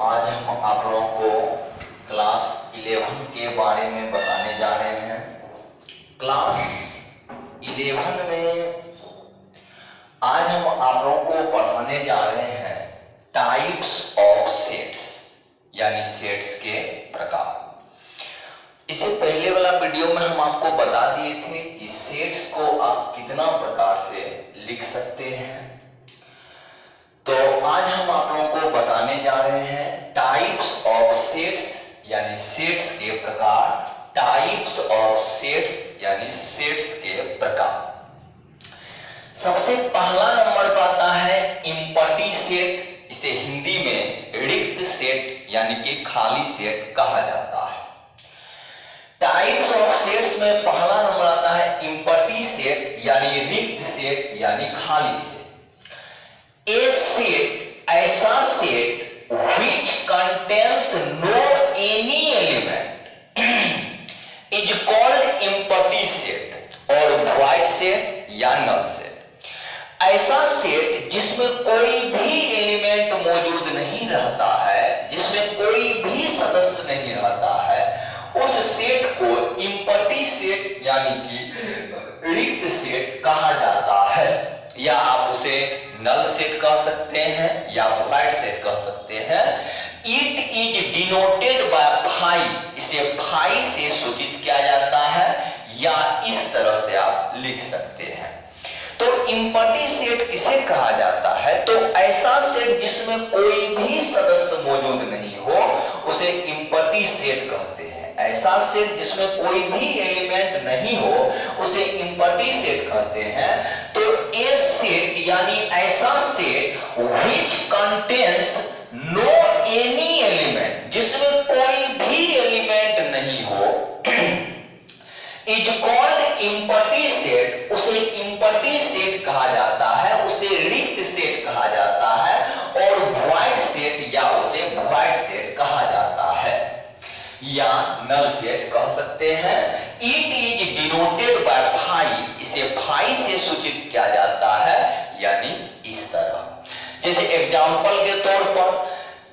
आज हम आप लोगों को क्लास 11 के बारे में बताने जा रहे हैं। क्लास 11 में आज हम आप लोगों को पढ़ाने जा रहे हैं टाइप्स ऑफ सेट्स, यानी सेट्स के प्रकार। इससे पहले वाला वीडियो में हम आपको बता दिए थे कि सेट्स को आप कितना प्रकार से लिख सकते हैं। तो आज हम आप लोगों को बताने जा रहे हैं टाइप्स ऑफ सेट्स, यानी सेट्स के प्रकार। टाइप्स ऑफ सेट्स यानी सेट्स के प्रकार। सबसे पहला नंबर पर आता है एम्प्टी सेट। इसे हिंदी में रिक्त सेट यानी कि खाली सेट कहा जाता है। टाइप्स ऑफ सेट्स में पहला नंबर आता है एम्प्टी सेट यानी रिक्त सेट यानी खाली सेट। A set, ऐसा set which contains no any element is called empty set और void set या null set। ऐसा सेट जिसमें कोई भी एलिमेंट मौजूद नहीं रहता है, जिसमें कोई भी सदस्य नहीं रहता है, उस सेट को empty सेट यानी कि रिक्त सेट कहा जाता है। या आप उसे नल सेट कह सकते हैं या वॉइड सेट कह सकते हैं। It is denoted by phi, इसे फाई से सूचित किया जाता है या इस तरह से आप लिख सकते हैं। तो एम्प्टी सेट किसे कहा जाता है? तो ऐसा सेट जिसमें कोई भी सदस्य मौजूद नहीं हो उसे एम्प्टी सेट कहते हैं। ऐसा सेट जिसमें कोई भी एलिमेंट नहीं हो उसे एम्प्टी सेट कहते हैं। तो ए सेट यानी ऐसा set which contains no any element, जिसमें कोई भी एलिमेंट नहीं हो, is called empty set, उसे empty सेट कहा जाता है, उसे रिक्त सेट कहा जाता है और void सेट या उसे void सेट कहा जाता है या नल सेट कह सकते हैं। It is denoted by phi, इसे फाई से सूचित किया जाता है यानी इस तरह। जैसे एग्जांपल के तौर पर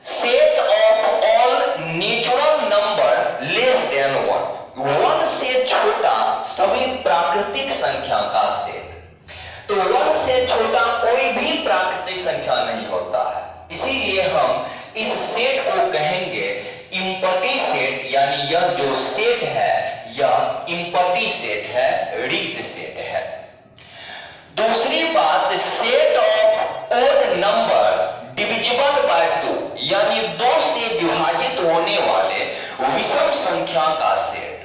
set of all natural number less than 1 से छोटा सभी प्राकृतिक संख्या का सेट। तो 1 से छोटा कोई भी प्राकृतिक संख्या नहीं होता है, इसीलिए हम इस सेट को कहेंगे एम्प्टी सेट, यानी यह जो सेट है यह एम्प्टी सेट है, रिक्त सेट है। दूसरी बात, set of odd number divisible by 2, यानी 2 से विभाजित होने वाले विषम संख्या का सेट,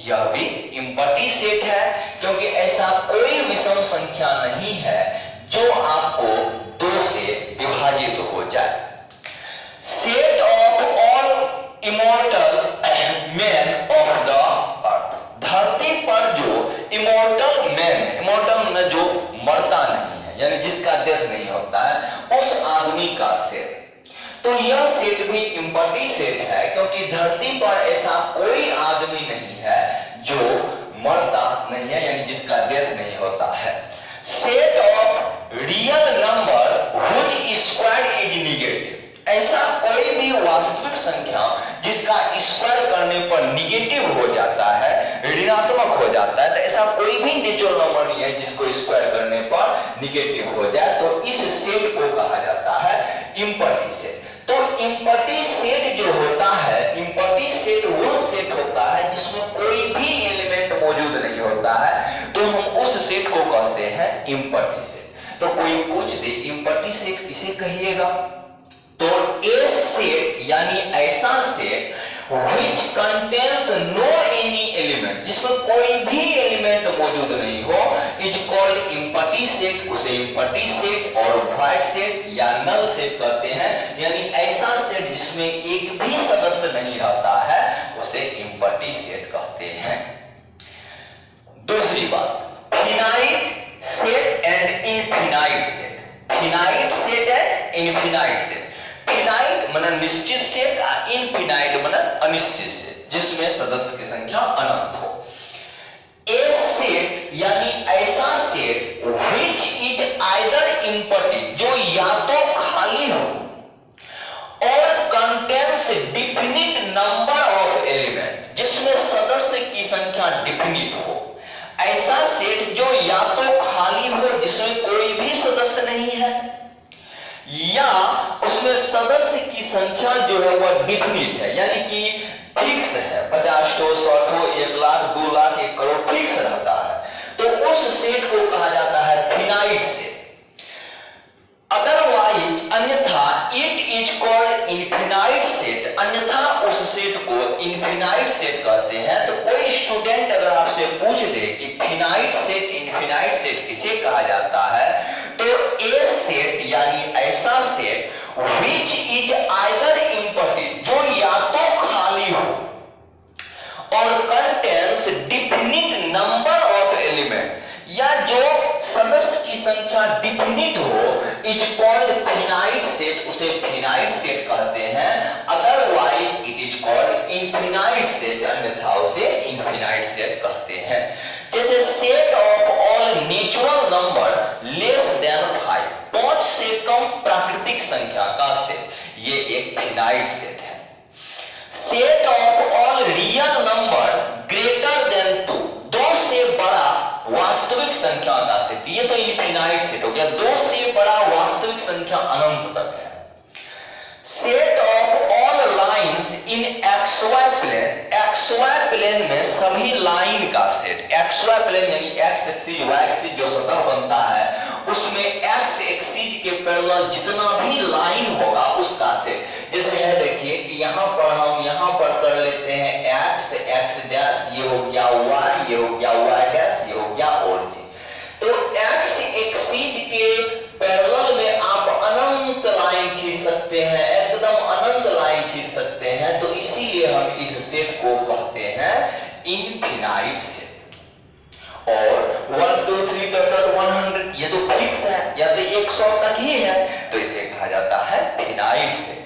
यह भी एम्प्टी सेट है क्योंकि ऐसा कोई विषम संख्या नहीं है जो आपको 2 से विभाजित हो जाए। Set of all immortal man of the earth, धरती पर जो इमोर्टल मैन है, इमोर्टल में जो मरता नहीं है यानी जिसका डेथ नहीं होता है, उस आदमी का सेट। तो यह सेट भी एम्प्टी सेट है क्योंकि धरती पर ऐसा कोई आदमी नहीं है जो मरता नहीं है यानी जिसका डेथ नहीं होता है। Set of real number which square is negative, ऐसा कोई भी वास्तविक संख्या जिसका स्क्वायर करने पर निगेटिव हो जाता है, ऋणात्मक हो जाता है, तो ऐसा कोई भी नेचुरल नंबर नहीं है जिसको स्क्वायर करने पर निगेटिव हो जाए, तो इस सेट को कहा जाता है एम्प्टी सेट। तो एम्प्टी सेट जो होता है, एम्प्टी सेट वो सेट होता है जिसमें कोई भी एलिमेंट मौजूद नहीं होता है, तो हम उस सेट को कहते हैं एम्प्टी सेट। तो कोई पूछ दे एम्प्टी सेट किसे कहिएगा, तो ए सेट यानी ऐसा set which contains no any element, जिसमें कोई भी एलिमेंट मौजूद नहीं हो, is called empty set, उसे empty सेट और void सेट या null सेट कहते हैं। यानी ऐसा सेट जिसमें एक भी सदस्य नहीं रहता है उसे empty सेट कहते हैं। दूसरी बात, finite set and infinite set. Finite set and infinite set. Finite माने निश्चित सेट और इनफिनाइट माने अनिश्चित सेट, जिसमें सदस्य की संख्या अनंत हो। ए सेट यानी ऐसा set which is either empty, जो या तो खाली हो और contain संख्या डिफिनिट हो, ऐसा सेट जो या तो खाली हो जिसमें कोई भी सदस्य नहीं है, या उसमें सदस्य की संख्या जो है वह डिफिनिट है, यानी कि फिक्स है, 50 हो, 100 हो, 1 लाख, 2 लाख, 1 करोड़ फिक्स रहता है, तो उस सेट को कहा जाता है फिनाइट सेट। अदरवाइज अन्यथा it is called infinite set, अन्यथा उस सेट को इनफिनाइट सेट कहते हैं। तो कोई स्टूडेंट अगर आपसे पूछ दे कि फिनाइट सेट इनफिनाइट सेट किसे कहा जाता है, तो ए सेट यानी ऐसा set which is either empty, जो या तो खाली हो और contains definite number of element, या जो सदस्य की संख्या डिफिनिट हो, इज कॉल्ड फिनाइट सेट, उसे फिनाइट सेट कहते हैं। Otherwise it is called infinite set, अन्यथा उसे इनफिनाइट सेट कहते हैं। जैसे set of all natural number less than 5, 5 से कम प्राकृतिक संख्या का सेट, ये एक फिनाइट सेट है। Set of all real number greater than 2, 2 से बड़ा वास्तविक संख्या का सेट, ये तो इनफिनाइट सेट हो गया, 2 से बड़ा वास्तविक संख्या अनंत तक है। Set of all lines in XY plane, XY plane में सभी लाइन का सेट, XY प्लेन यानी x एक्सिस y एक्सिस जो सतह बनता है उसमें x एक्सिस के पैरेलल जितना भी लाइन होगा उसका सेट। जैसे है देखिए कि यहाँ पर हम यहाँ पर कर लेते हैं x, x डैश, ये हो गया y, ये हो गया y डैश, ये हो गया ओरिजिन। तो x एक्सिस के पैरेलल में आप अनंत लाइन खींच सकते हैं, एकदम अनंत लाइन खींच सकते हैं, तो इसीलिए हम इस सेट को कहते हैं इनफिनाइट सेट। और 1 2 3 100 ये तो फिक्स है, या तो 100 तक ही है, तो इसे कहा जाता है फिनाइट सेट।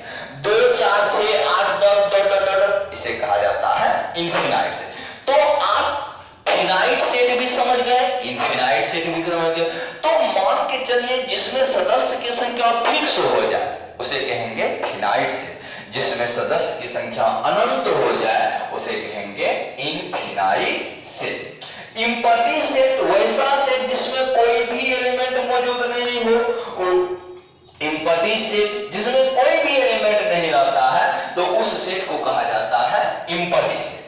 2 4 6 8 10 इसे कहा जाता है इनफिनाइट सेट। तो आप फिनाइट सेट भी समझ गए, इनफिनाइट सेट भी समझ गए। तो मान के चलिए जिसमें सदस्य की संख्या फिक्स हो जाए उसे कहेंगे फिनाइट सेट, जिसमें सदस्य की संख्या अनंत हो जाए उसे कहेंगे इनफिनाइट सेट। इम्पटी सेट वैसा सेट जिसमें कोई भी एलिमेंट मौजूद नहीं हो, इम्पटी सेट जिसमें कोई भी एलिमेंट नहीं रहता है तो उस सेट को कहा जाता है इम्पटी सेट।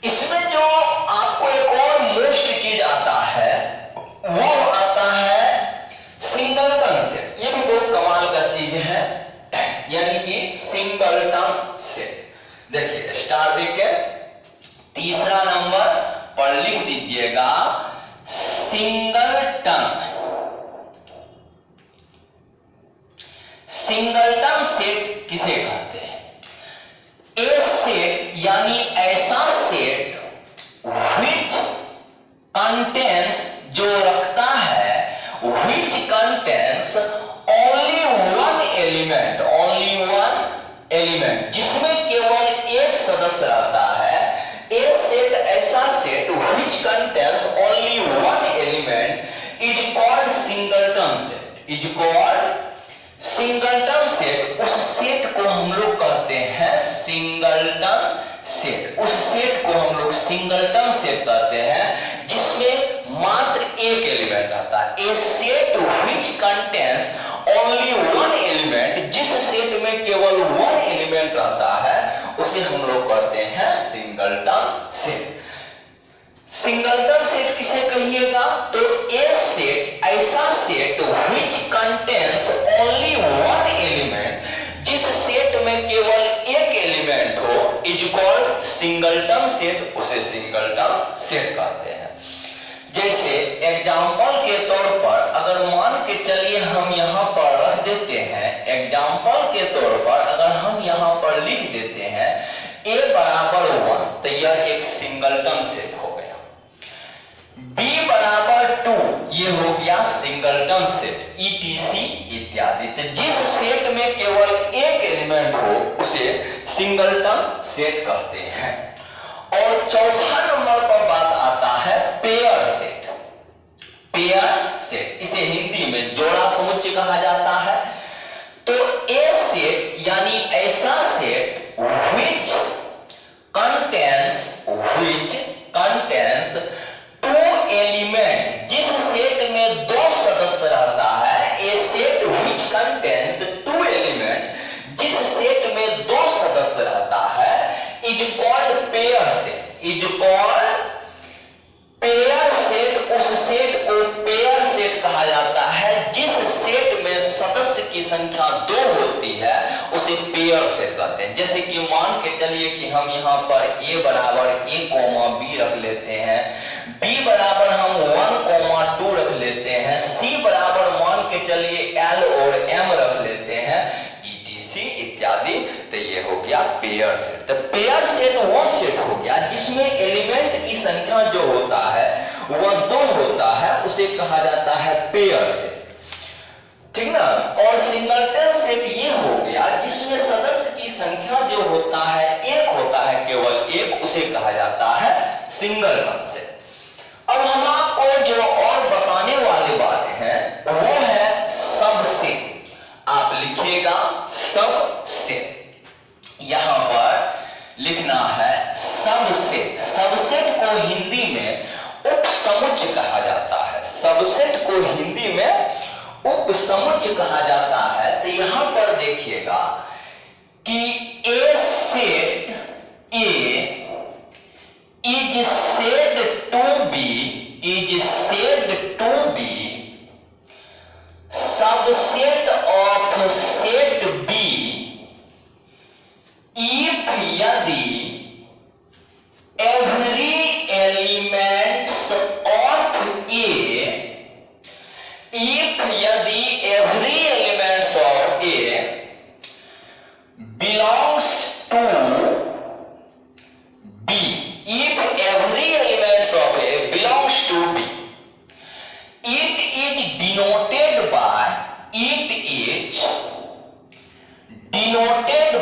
इसमें जो आपको एक और मोस्ट चीज आता है वो आता है सिंगलटन सेट, ये भी बहुत कमाल का चीज है, यानी कि सिंगलटन सेट। देखिए स्टार देखिए, तीसरा नंबर पर लिख दीजिएगा सिंगलटन। सिंगलटन सेट किसे कहते हैं? ए सेट यानी ऐसा सेट which contains, जो रखता है, which contains only one element, only one element, जिसमें केवल एक सदस्य रहता है। ए सेट ऐसा set which contains only one element is called singleton set, is called singleton set. उस सेट को हम लोग कहते हैं सिंगलटन सेट, उस सेट को हम लोग सिंगलटन सेट कहते हैं जिसमें मात्र एक एलिमेंट रहता है। A set which contains only one element, जिस सेट में केवल वन एलिमेंट रहता है उसे हम लोग कहते हैं सिंगलटन सेट। सिंगलटन सेट किसे कहिएगा? तो ए सेट ऐसा set which contains only one element, जिस सेट में केवल एक एलिमेंट हो, is called सिंगलटन सेट, उसे सिंगलटन सेट कहते हैं। जैसे एग्जाम्पल के तौर पर अगर मान के चलिए हम यहाँ पर रख देते हैं, एग्जाम्पल के तौर पर अगर हम यहाँ पर लिख देते हैं a बराबर 1, तो यह एक सिंगलटन सेट हो गया। b बराबर 2, ये हो गया सिंगलटन सेट, etc इत्यादि। तो जिस सेट में केवल एक एलिमेंट हो उसे सिंगलटन सेट कहते हैं। और चौथा नंबर पर बात आता है पेयर सेट। पेयर सेट इसे हिंदी में जोड़ा समुच्चय कहा जाता है। तो ए सेट यानी ऐसा set which contains is called pair set. उस सेट को पेयर सेट कहा जाता है। जिस सेट में सदस्य की संख्या 2 होती है उसे पेयर सेट कहते हैं। जैसे कि मान के चलिए कि हम यहाँ पर a बराबर a, b रख लेते हैं, b बराबर हम 1, 2 रख लेते हैं, c बराबर मान के चलिए l और m रख लेते हैं, etc इत्यादि। तो ये हो गया पेयर सेट। तो पेयर सेट वो सेट हो गया जिसमें एलिमेंट की संख्या जो होता है वह 2 होता है, उसे कहा जाता है पेयर सेट, ठीक ना। और सिंगलटन सेट ये हो गया जिसमें सदस्य की संख्या जो होता है 1 होता है, केवल 1, उसे कहा जाता है सिंगलटन सेट। अब हम आपको जो और बताने वाली बात है वो है सबसेट। आप लिखिएगा सबसेट, यहां पर लिखना है सबसेट। सबसेट को हिंदी में उपसमुच्चय कहा जाता है। सबसेट को हिंदी में उपसमुच्चय कहा जाता है। तो यहां पर देखिएगा कि a set A is said to be subset of set B if यदि every elements of A, if यदि every elements of A belongs to B, if every elements of A belongs to B, it is denoted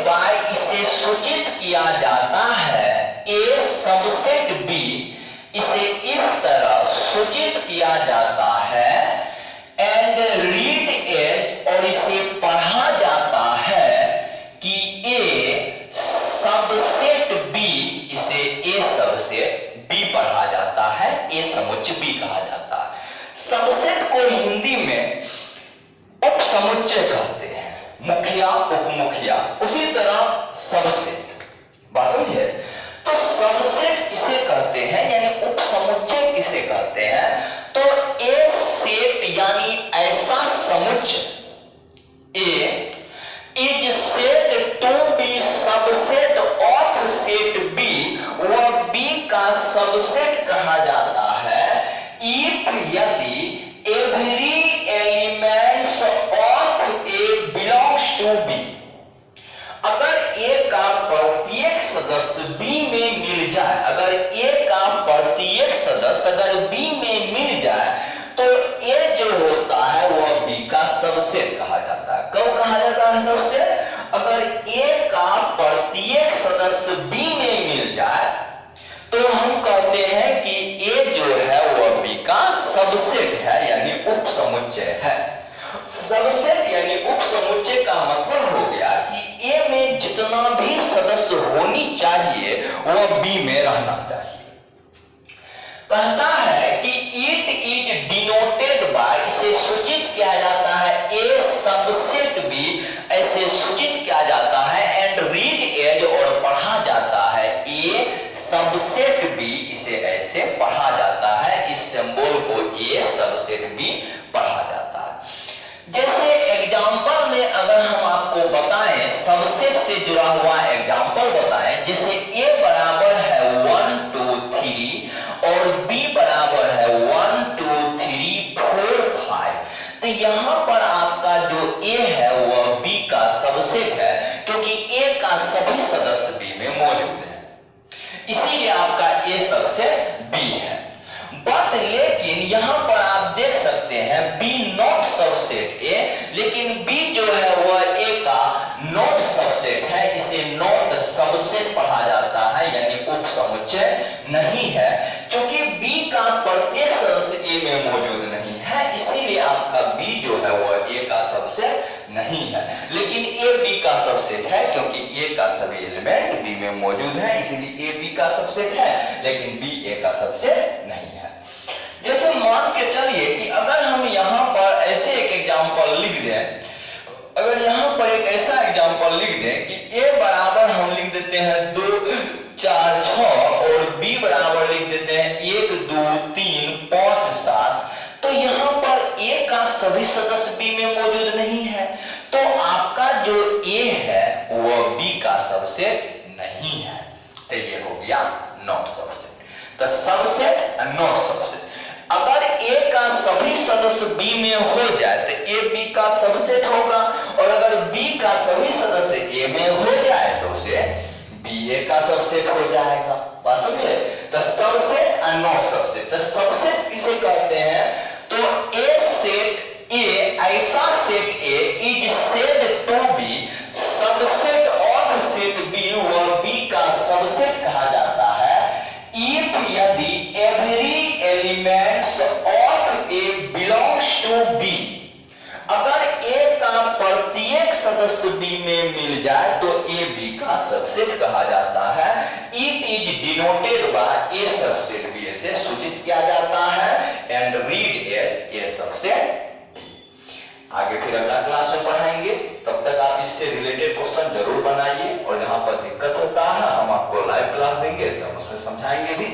by इसे सूचित किया जाता है A subset B, इसे इस तरह सूचित किया जाता है एंड रीड एज, और इसे पढ़ा जाता है कि A सबसेट B, इसे A सबसेट B पढ़ा जाता है, A समुच्चय B कहा जाता है। सबसेट को हिंदी में उपसमुच्चय कहते हैं, मुखिया उपमुखिया, उसी तरह सबसेट। बात समझे? तो सबसेट किसे कहते हैं यानी उपसमुच्चय किसे कहते हैं? तो ए सेट यानी ऐसा समुच्चय A is set to be subset of set B, वह बी का सबसेट कहा जाता है इफ यदि every elements of A belongs to B, अगर ए का प्रत्येक सदस्य बी में मिल जाए, अगर ए का प्रत्येक सदस्य अगर बी में मिल जाए तो ए जो होता है वह बी का सबसेट कहा जाता है। कब कहा जाता है सबसेट? अगर ए का प्रत्येक सदस्य बी में मिल जाए तो हम कहते हैं कि ए जो है वह बी का सबसेट है यानी उपसमुच्चय है। सबसेट यानी उपसमुच्चय का मतलब हो गया कि ए में जितना भी सदस्य होनी चाहिए वह बी में रहना चाहिए। कहता है कि इट इज डिनोटेड बाय, इसे सूचित किया जाता है ए सबसेट बी, ऐसे सूचित किया जाता है एंड रीड एज, और पढ़ा जाता है ए सबसेट बी, इसे ऐसे पढ़ा जाता है, इस सिंबल को ए सबसेट बी पढ़ा जाता है। जैसे एग्जाम्पल में अगर हम आपको बताएं, सबसेट से जुड़ा हुआ एग्जाम्पल बताएं, जैसे ए बराबर है 1 2 3 और बी बराबर है 1 2 3 4 5, तो यहां पर आपका जो ए है वह बी का सबसेट है क्योंकि ए का सभी सदस्य बी में मौजूद है, इसीलिए आपका ए सबसेट बी है। बट लेकिन यहां पर आप देख सकते हैं बी नॉट सबसेट ए, लेकिन बी जो है वह ए का नॉट सबसेट है, इसे नॉट सबसेट पढ़ा जाता है यानी उपसमुच्चय नहीं है, क्योंकि बी का प्रत्येक सदस्य ए में मौजूद नहीं है, इसीलिए आपका बी जो है वह ए का सबसेट नहीं है। लेकिन ए बी का सबसेट है क्योंकि ए का सभी एलिमेंट बी में मौजूद है, इसलिए ए बी का सबसेट है, लेकिन बी ए का सबसेट नहीं है। जैसे मान के चलिए कि अगर हम यहाँ पर ऐसे एक एग्जांपल लिख दें, अगर यहाँ पर एक ऐसा एग्जांपल लिख दें कि a बराबर हम लिख देते हैं 2 4 6 और b बराबर लिख देते हैं 1 2 3 5 7। तो यहाँ पर a का सभी सदस्य b में मौजूद नहीं है, तो आपका जो a है वह b का सबसेट नहीं है। तो ये हो गया नॉट सबसेट। तो सबसेट नॉट सबसेट। अगर a का सभी सदस्य b में हो जाए तो a b का सबसेट होगा, और अगर b का सभी सदस्य a में हो जाए तो उसे b a का सबसेट हो जाएगा। बात समझे? तो सबसेट और नॉट सबसेट। तो सबसेट किसे कहते हैं? तो a सेट a, ऐसा set a is said to be subset of set b, वह b का सबसेट कहा जाता है if यदि every elements of a belongs to b। अगर a का प्रत्येक सदस्य b में मिल जाए तो a b का सबसेट कहा जाता है। it is denoted by a subset b से सूचित किया जाता है and read as a subset. आगे फिर अगला क्लास में पढ़ाएंगे, तब तक आप इससे रिलेटेड क्वेश्चन जरूर बनाइए, और जहां पर दिक्कत होता है हम आपको लाइव क्लास देंगे तब उसमें समझाएंगे भी।